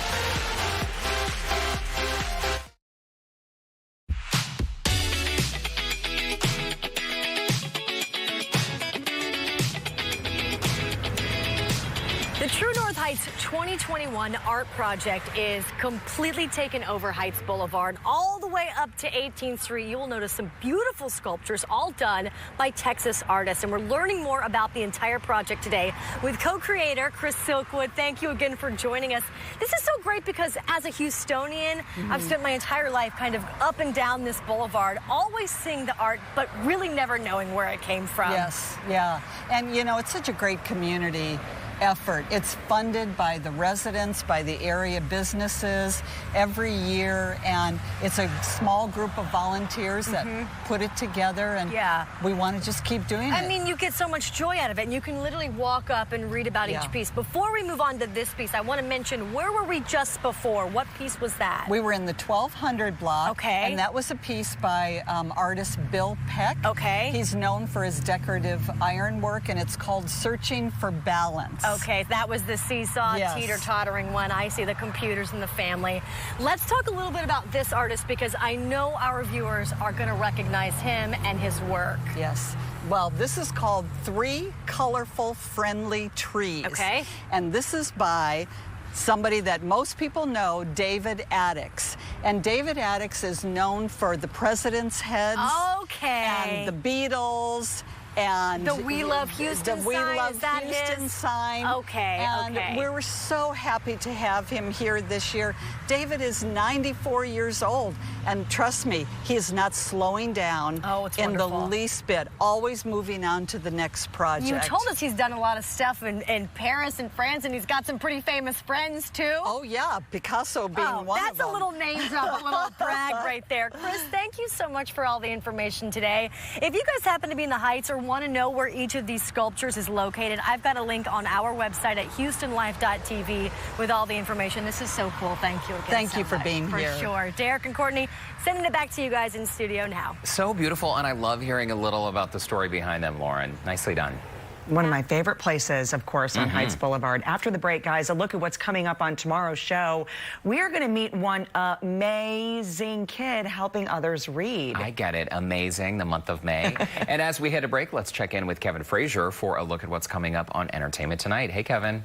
Speaker 4: 2021 art project is completely taken over Heights Boulevard all the way up to 18th Street. You will notice some beautiful sculptures all done by Texas artists. And we're learning more about the entire project today with co-creator Chris Silkwood. Thank you again for joining us. This is so great because as a Houstonian, I've spent my entire life kind of up and down this boulevard, always seeing the art, but really never knowing where it came from.
Speaker 6: Yes, yeah. And, you know, it's such a great community effort. It's funded by the residents, by the area businesses every year, and it's a small group of volunteers that put it together, and we want to just keep doing it.
Speaker 4: I mean, you get so much joy out of it, and you can literally walk up and read about each piece. Before we move on to this piece, I want to mention, where were we just before? What piece was that?
Speaker 6: We were in the 1200 block,
Speaker 4: okay,
Speaker 6: and that was a piece by artist Bill Peck.
Speaker 4: Okay.
Speaker 6: He's known for his decorative ironwork, and it's called Searching for Balance.
Speaker 4: Okay, that was the seesaw, teeter-tottering one. I see the computers and the family. Let's talk a little bit about this artist because I know our viewers are going to recognize him and his work.
Speaker 6: Yes. Well, this is called Three Colorful Friendly Trees.
Speaker 4: Okay.
Speaker 6: And this is by somebody that most people know, David Addix. And David Addix is known for the President's Heads.
Speaker 4: Okay.
Speaker 6: And the Beatles. And
Speaker 4: the We Love Houston sign, is that his?
Speaker 6: Sign.
Speaker 4: Okay,
Speaker 6: and we were so happy to have him here this year. David is 94 years old, and trust me, he is not slowing down in the least bit, always moving on to the next project.
Speaker 4: You told us he's done a lot of stuff in Paris and France, and he's got some pretty famous friends, too.
Speaker 6: Oh, yeah, Picasso being one of them.
Speaker 4: That's a little name drop, a little brag right there. Chris, thank you so much for all the information today. If you guys happen to be in the Heights or want to know where each of these sculptures is located, I've got a link on our website at HoustonLife.tv with all the information. This is so cool. Thank you again.
Speaker 6: Thank you for being here.
Speaker 4: For sure. Derek and Courtney, sending it back to you guys in studio now.
Speaker 1: So beautiful, and I love hearing a little about the story behind them, Lauren. Nicely done.
Speaker 2: One of my favorite places, of course, on Heights Boulevard. After the break, guys, a look at what's coming up on tomorrow's show. We are going to meet one amazing kid helping others read.
Speaker 1: I get it. Amazing, the month of May. And as we head to break, let's check in with Kevin Frazier for a look at what's coming up on Entertainment Tonight. Hey, Kevin.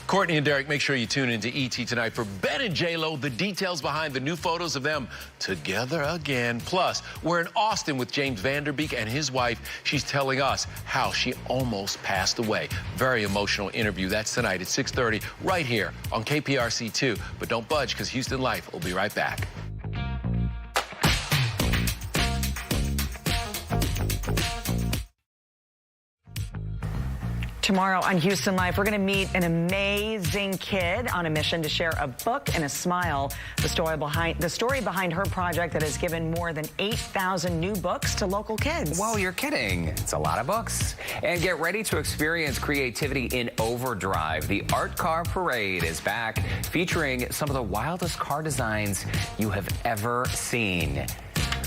Speaker 14: Courtney and Derek, make sure you tune into ET tonight for Ben and J-Lo, the details behind the new photos of them together again. Plus, we're in Austin with James Vanderbeek and his wife. She's telling us how she almost passed away. Very emotional interview. That's tonight at 6:30 right here on KPRC2. But don't budge because Houston Life will be right back.
Speaker 2: Tomorrow on Houston Life, we're going to meet an amazing kid on a mission to share a book and a smile. The story behind her project that has given more than 8,000 new books to local kids.
Speaker 1: Whoa, you're kidding. It's a lot of books. And get ready to experience creativity in overdrive. The Art Car Parade is back, featuring some of the wildest car designs you have ever seen.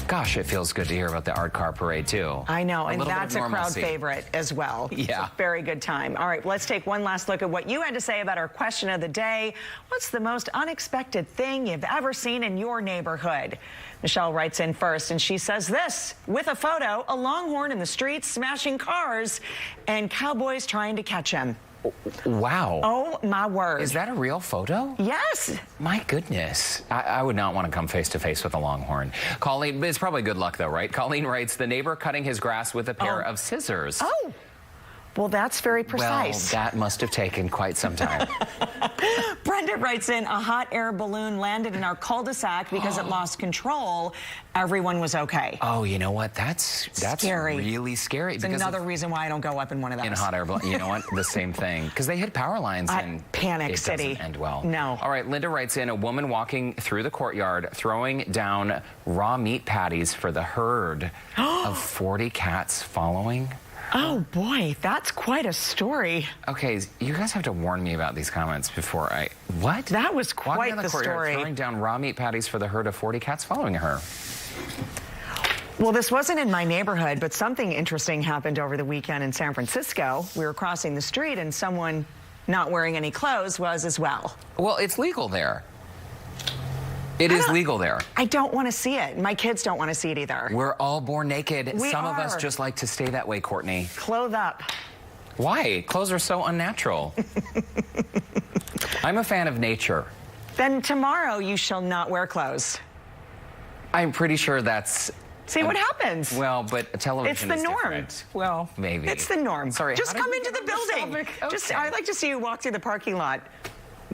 Speaker 1: Gosh, it feels good to hear about the Art Car Parade, too.
Speaker 2: I know, and that's a crowd favorite as well.
Speaker 1: Yeah.
Speaker 2: It's a very good time. All right, let's take one last look at what you had to say about our question of the day. What's the most unexpected thing you've ever seen in your neighborhood? Michelle writes in first, and she says this, with a photo, a longhorn in the streets smashing cars and cowboys trying to catch him.
Speaker 1: Wow.
Speaker 2: Oh, my word.
Speaker 1: Is that a real photo?
Speaker 2: Yes.
Speaker 1: My goodness. I would not want to come face to face with a longhorn. Colleen, it's probably good luck, though, right? Colleen writes, the neighbor cutting his grass with a pair of scissors.
Speaker 2: Oh. Well, that's very precise.
Speaker 1: Well, that must have taken quite some time.
Speaker 2: Brenda writes in, a hot air balloon landed in our cul-de-sac because it lost control. Everyone was okay.
Speaker 1: Oh, you know what? That's
Speaker 2: scary.
Speaker 1: Really scary.
Speaker 2: It's another reason why I don't go up in one of those.
Speaker 1: In hot air balloon. You know what? The same thing. Because they hit power lines and
Speaker 2: Panic City.
Speaker 1: Doesn't end well.
Speaker 2: No.
Speaker 1: All right, Linda writes in, a woman walking through the courtyard throwing down raw meat patties for the herd of 40 cats following.
Speaker 2: Oh, boy, that's quite a story.
Speaker 1: Okay, you guys have to warn me about these comments before I... What?
Speaker 2: That was quite the story.
Speaker 1: Throwing down raw meat patties for the herd of 40 cats following her.
Speaker 2: Well, this wasn't in my neighborhood, but something interesting happened over the weekend in San Francisco. We were crossing the street, and someone not wearing any clothes was as well.
Speaker 1: Well, it's legal there. It is legal there.
Speaker 2: I don't want to see it. My kids don't want to see it either.
Speaker 1: We're all born naked. Some of us
Speaker 2: are.
Speaker 1: just like to stay that way, Courtney.
Speaker 2: Clothe up.
Speaker 1: Why? Clothes are so unnatural. I'm a fan of nature.
Speaker 2: Then tomorrow you shall not wear clothes.
Speaker 1: I'm pretty sure that's...
Speaker 2: See what happens.
Speaker 1: Well, but television
Speaker 2: It's the
Speaker 1: is
Speaker 2: norm.
Speaker 1: different. Well, maybe.
Speaker 2: It's the norm.
Speaker 1: Sorry.
Speaker 2: Just
Speaker 1: how did
Speaker 2: come
Speaker 1: we
Speaker 2: into
Speaker 1: get
Speaker 2: the
Speaker 1: on this
Speaker 2: building.
Speaker 1: topic?
Speaker 2: Just,
Speaker 1: Okay.
Speaker 2: I'd like to see you walk through the parking lot.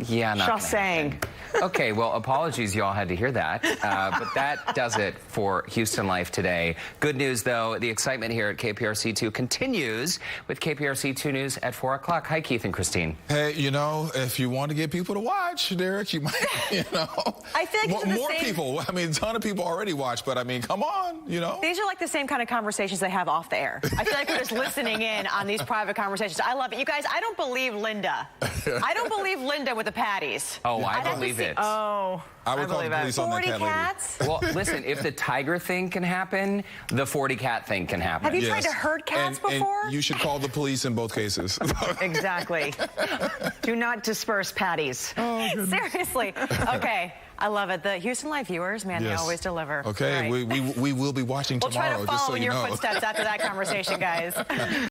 Speaker 1: Yeah, not
Speaker 2: Just saying.
Speaker 1: Okay, well, apologies you all had to hear that. But that does it for Houston Life today. Good news, though, the excitement here at KPRC2 continues with KPRC2 News at 4 o'clock. Hi, Keith and Christine.
Speaker 9: Hey, you know, if you want to get people to watch, Derek, you might, you know.
Speaker 15: I feel like
Speaker 9: more people. I mean, a ton of people already watch, but I mean, come on, you know.
Speaker 15: These are like the same kind of conversations they have off the air. I feel like we're just listening in on these private conversations. I love it. You guys, I don't believe Linda. I don't believe Linda with the patties.
Speaker 1: Oh, I believe it.
Speaker 2: Oh,
Speaker 9: I would call the police on that
Speaker 15: 40
Speaker 9: cat lady.
Speaker 15: cats?
Speaker 1: Well, listen, if the tiger thing can happen, the 40 cat thing can happen.
Speaker 15: Have you tried to herd cats before?
Speaker 9: And you should call the police in both cases.
Speaker 2: Exactly. Do not disperse patties.
Speaker 9: Oh,
Speaker 15: Seriously. Okay. I love it. The Houston Live viewers, man, they
Speaker 9: Yes.
Speaker 15: always deliver.
Speaker 9: Okay,
Speaker 15: Right.
Speaker 9: we will be watching
Speaker 15: We'll try
Speaker 9: tomorrow,
Speaker 15: to
Speaker 9: just so
Speaker 15: follow in
Speaker 9: you
Speaker 15: your
Speaker 9: know.
Speaker 15: footsteps after that conversation, guys.